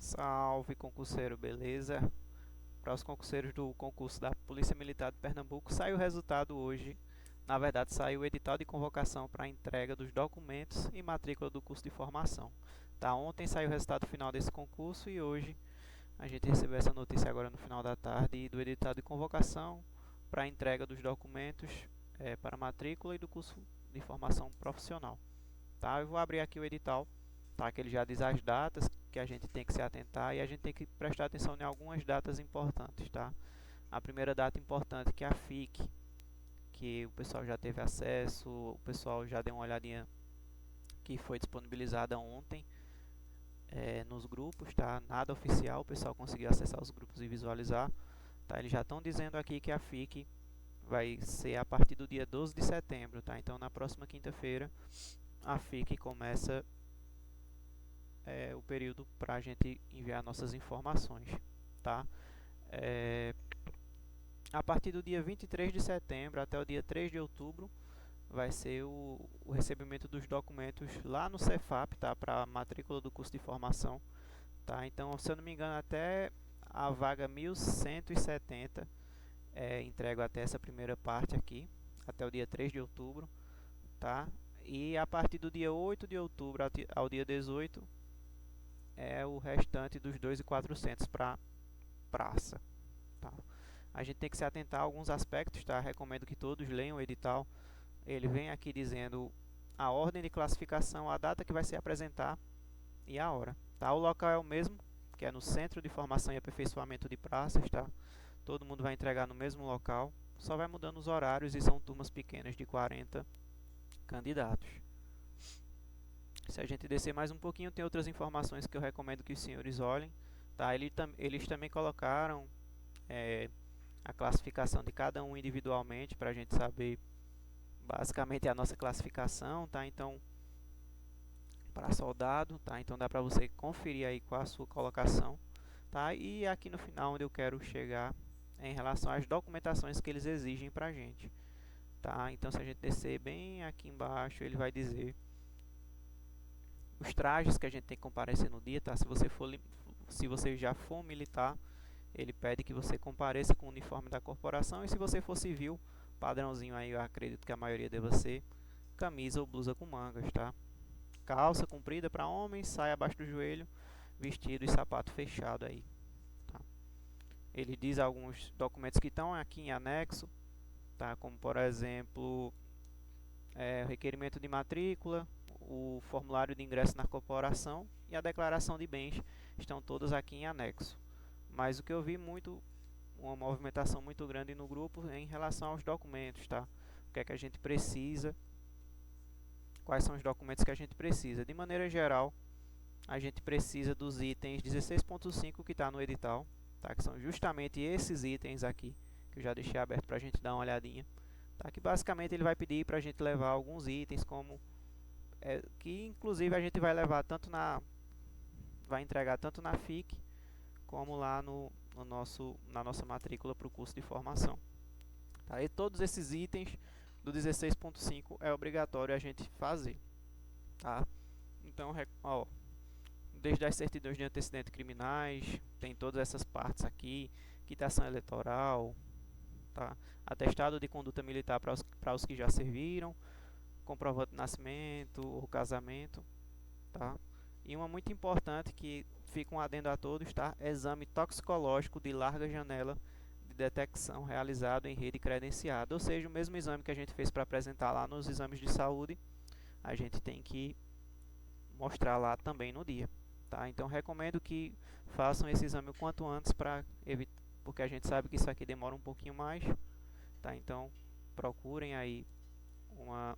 Salve concurseiro, beleza? Para os concurseiros do concurso da Polícia Militar de Pernambuco, saiu o resultado hoje. Na verdade, saiu o edital de convocação para a entrega dos documentos e matrícula do curso de formação. Tá, ontem saiu o resultado final desse concurso e hoje a gente recebeu essa notícia agora no final da tarde do edital de convocação para a entrega dos documentos para a matrícula e do curso de formação profissional. Tá, eu vou abrir aqui o edital, tá, que ele já diz as datas que a gente tem que se atentar e a gente tem que prestar atenção em algumas datas importantes, tá? A primeira data importante que é a FIC, que o pessoal já teve acesso, o pessoal já deu uma olhadinha, que foi disponibilizada ontem nos grupos, tá? Nada oficial, o pessoal conseguiu acessar os grupos e visualizar, tá? Eles já estão dizendo aqui que a FIC vai ser a partir do dia 12 de setembro, tá? Então na próxima quinta-feira a FIC começa o período para a gente enviar nossas informações, tá? A partir do dia 23 de setembro até o dia 3 de outubro vai ser o recebimento dos documentos lá no Cefap, tá? Para a matrícula do curso de formação, tá? Então, se eu não me engano, até a vaga 1170 entrego até essa primeira parte aqui, até o dia 3 de outubro, tá? E a partir do dia 8 de outubro ao dia 18 é o restante dos 2.400 para praça, tá? A gente tem que se atentar a alguns aspectos, tá? Recomendo que todos leiam o edital. Ele vem aqui dizendo a ordem de classificação, a data que vai se apresentar e a hora, tá? O local é o mesmo, que é no Centro de Formação e Aperfeiçoamento de Praças, tá? Todo mundo vai entregar no mesmo local, só vai mudando os horários e são turmas pequenas de 40 candidatos. Se a gente descer mais um pouquinho, tem outras informações que eu recomendo que os senhores olhem, tá? Eles também colocaram a classificação de cada um individualmente para a gente saber basicamente a nossa classificação, tá? Então, para soldado, tá? Então dá para você conferir aí qual a sua colocação, tá? E aqui no final onde eu quero chegar é em relação às documentações que eles exigem para a gente, tá? Então se a gente descer bem aqui embaixo, ele vai dizer os trajes que a gente tem que comparecer no dia, tá? Se você já for militar, ele pede que você compareça com o uniforme da corporação, e se você for civil, padrãozinho aí, eu acredito que a maioria deva ser camisa ou blusa com mangas, tá? Calça comprida para homens, saia abaixo do joelho, vestido e sapato fechado aí, tá? Ele diz alguns documentos que estão aqui em anexo, tá? Como por exemplo, o requerimento de matrícula, o formulário de ingresso na corporação e a declaração de bens estão todas aqui em anexo. Mas o que eu vi uma movimentação muito grande no grupo em relação aos documentos, tá? O que é que a gente precisa, quais são os documentos que a gente precisa. De maneira geral, a gente precisa dos itens 16.5 que está no edital, tá? Que são justamente esses itens aqui, que eu já deixei aberto para a gente dar uma olhadinha, tá? Que basicamente ele vai pedir para a gente levar alguns itens, como que inclusive a gente vai levar vai entregar tanto na FIC como lá na nossa matrícula para o curso de formação, tá? E todos esses itens do 16.5 é obrigatório a gente fazer, tá? Então, ó, desde as certidões de antecedentes criminais, tem todas essas partes aqui, quitação eleitoral, tá? Atestado de conduta militar para os que já serviram, comprovante de nascimento ou casamento, tá? E uma muito importante que fica um adendo a todos, tá? Exame toxicológico de larga janela de detecção realizado em rede credenciada, ou seja, o mesmo exame que a gente fez para apresentar lá nos exames de saúde, a gente tem que mostrar lá também no dia, tá? Então recomendo que façam esse exame o quanto antes porque a gente sabe que isso aqui demora um pouquinho mais, tá? Então procurem aí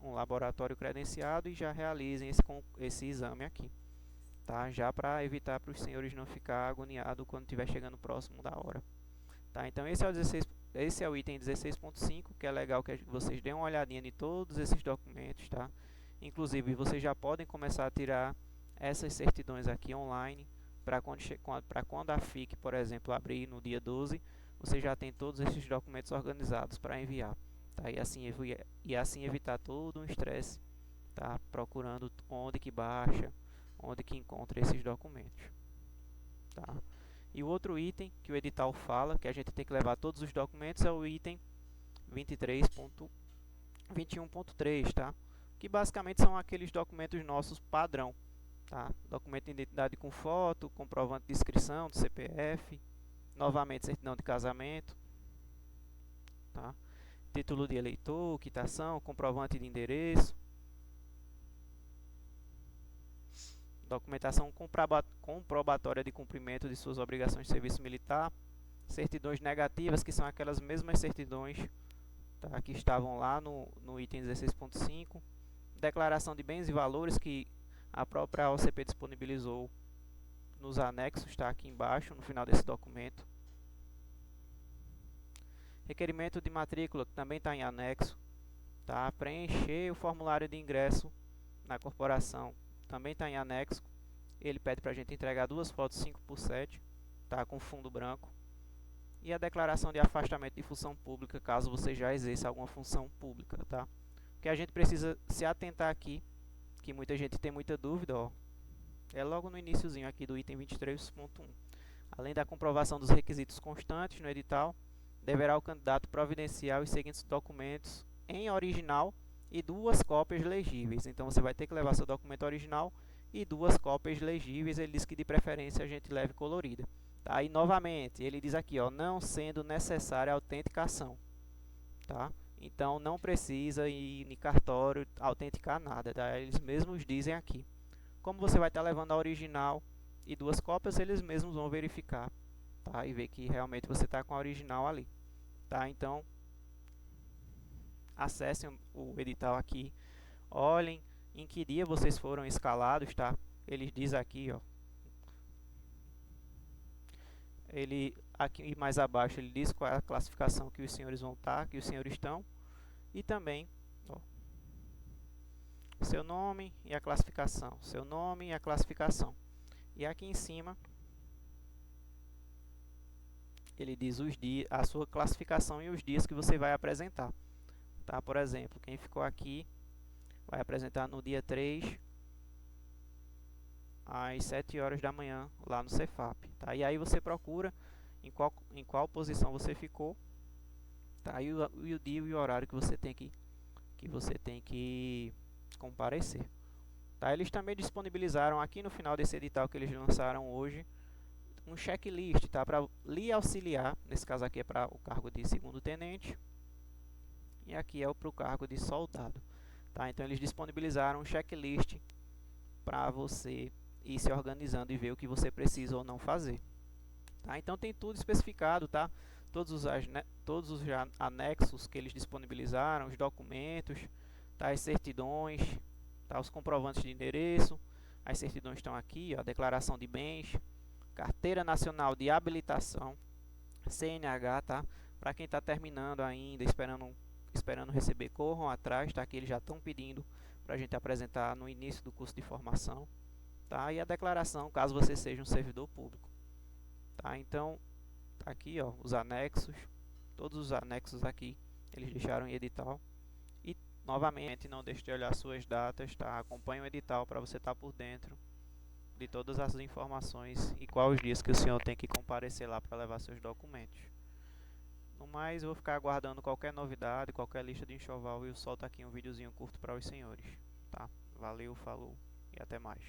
um laboratório credenciado e já realizem esse exame aqui, tá? Já para evitar para os senhores não ficar agoniados quando estiver chegando próximo da hora, tá? Então esse é o item 16.5, que é legal que vocês deem uma olhadinha em todos esses documentos, tá? Inclusive vocês já podem começar a tirar essas certidões aqui online para quando a FIC, por exemplo, abrir no dia 12, você já tem todos esses documentos organizados para enviar, tá? E assim evitar todo um estresse, tá? Procurando onde que baixa, onde que encontra esses documentos, tá? E o outro item que o edital fala, que a gente tem que levar todos os documentos, é o item 23.21.3, tá? Que basicamente são aqueles documentos nossos padrão, tá? Documento de identidade com foto, comprovante de inscrição do CPF, novamente certidão de casamento, tá? Título de eleitor, quitação, comprovante de endereço, documentação comprobatória de cumprimento de suas obrigações de serviço militar, certidões negativas, que são aquelas mesmas certidões, tá, que estavam lá no item 16.5, declaração de bens e valores que a própria OCP disponibilizou nos anexos, está aqui embaixo, no final desse documento. Requerimento de matrícula, que também está em anexo, tá? Preencher o formulário de ingresso na corporação, também está em anexo. Ele pede para a gente entregar 2 fotos 5x7, tá? Com fundo branco. E a declaração de afastamento de função pública, caso você já exerça alguma função pública, tá? O que a gente precisa se atentar aqui, que muita gente tem muita dúvida, ó, é logo no iniciozinho aqui do item 23.1. Além da comprovação dos requisitos constantes no edital, deverá o candidato providenciar os seguintes documentos em original e 2 cópias legíveis. Então você vai ter que levar seu documento original e 2 cópias legíveis. Ele diz que de preferência a gente leve colorida. Tá? E novamente, ele diz aqui, ó, não sendo necessária a autenticação. Tá? Então não precisa ir em cartório autenticar nada. Tá? Eles mesmos dizem aqui. Como você vai estar levando a original e 2 cópias, eles mesmos vão verificar, tá? E ver que realmente você está com a original ali. Tá? Então, acessem o edital aqui, olhem em que dia vocês foram escalados, tá? Ele diz aqui, ó, ele aqui mais abaixo ele diz qual é a classificação que os senhores vão estar, que os senhores estão, e também, ó, seu nome e a classificação, seu nome e a classificação. E aqui em cima ele diz os dias, a sua classificação e os dias que você vai apresentar. Tá? Por exemplo, quem ficou aqui vai apresentar no dia 3 às 7 horas da manhã lá no Cefap. Tá? E aí você procura em qual posição você ficou, tá? E o dia e o horário que você tem que comparecer. Tá? Eles também disponibilizaram aqui no final desse edital que eles lançaram hoje um checklist, tá? Para lhe auxiliar. Nesse caso aqui é para o cargo de segundo tenente e aqui é para o cargo de soldado. Tá? Então eles disponibilizaram um checklist para você ir se organizando e ver o que você precisa ou não fazer. Tá? Então tem tudo especificado, tá? Todos os anexos que eles disponibilizaram, os documentos, tá? As certidões, tá? Os comprovantes de endereço, as certidões estão aqui, ó, a declaração de bens, carteira nacional de habilitação, CNH, tá? Para quem está terminando ainda, esperando receber, corram atrás, tá? Que eles já estão pedindo para a gente apresentar no início do curso de formação, tá? E a declaração, caso você seja um servidor público, tá? Então, tá aqui, ó, os anexos, todos os anexos aqui, eles deixaram em edital. E, novamente, não deixe de olhar suas datas, tá? Acompanhe o edital para você estar por dentro de todas as informações e quais os dias que o senhor tem que comparecer lá para levar seus documentos. No mais, eu vou ficar aguardando qualquer novidade, qualquer lista de enxoval e eu solto aqui um videozinho curto para os senhores, tá? Valeu, falou e até mais.